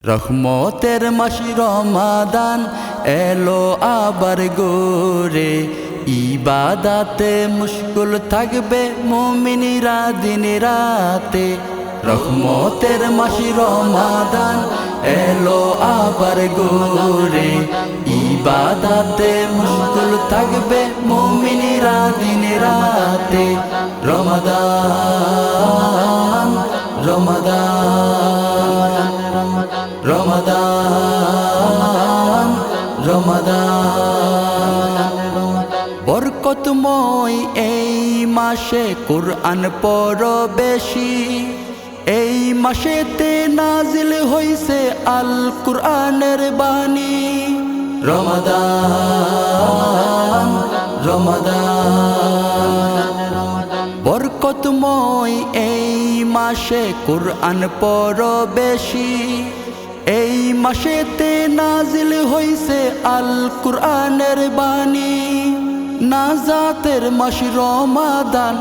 রহমতের মাস রমাদান এলো আবার গোরে, ইবাদাতে মুশকুল থাকবে মুমিনরা দিন রাতে। রহমতের মাস রমাদান এলো আবার গোরে, ইবাদাতে মুশকুল থাকবে মুমিনরা দিন রাতে। রমাদান রমাদান রমাদান রমাদান বরকতময় এই মাসে কুরআন পড়ো বেশি। এই মাসেতে নাজিল হইছে আল কুরআনের বাণী। রমাদান রমাদান বরকতময় এই মাসে কুরআন পড়ো বেশি। এই মাসেতে নাজিল হইছে আল কুরআনের বাণী। নাজাতের মাস রমাদান,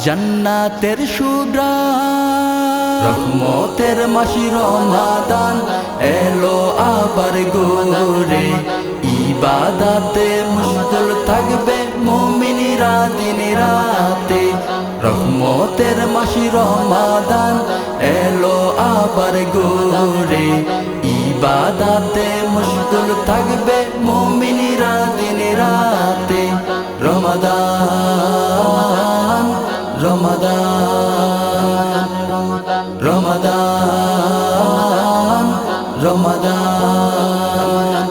জান্নাতের সুগ্রাণ। রহমতের মাস রমাদান এলো আবার গোরে, ইবাদাতে মুশকুল থাকবে মুমিনরা দিন রাতে। রহমতের মাস রমাদান এলো আবার গোরে, ইবাদাতে মুশকুল থাকবে মুমিনরা দিন রাতে। রমাদান রমাদান রমাদান রমাদান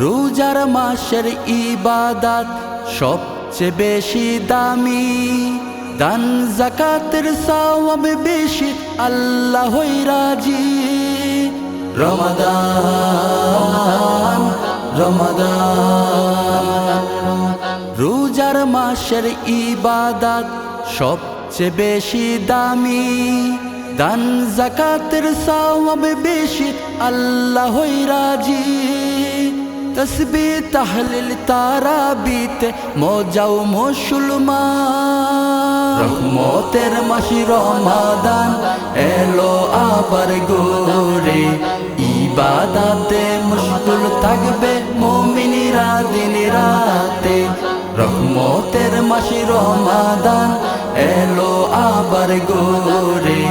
রোজার মাসের ইবাদত সবচেয়ে বেশি দামি। দান যাকাতের সওয়াব বেশি, আল্লাহ হই রাজি। রমাদান রমাদান রোজার মাসের ইবাদত সবচেয়ে বেশি দামি। দান যাকাতের সওয়াব বেশি, আল্লাহ হই রাজি। তসবিহ তাহলিল তারাবিতে মজাও মুসলমান। রহমতের মাস রমাদান এলো আবার গোরে, ইবাদাতে মুশকুল থাকবে মুমিনরা দিন রাতে। রহমতের মাস রমাদান এলো আবার গোরে,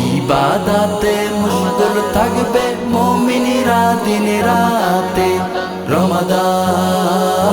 ইবাদাতে মুশকুল থাকবে মুমিনরা দিন রাতে। রমাদান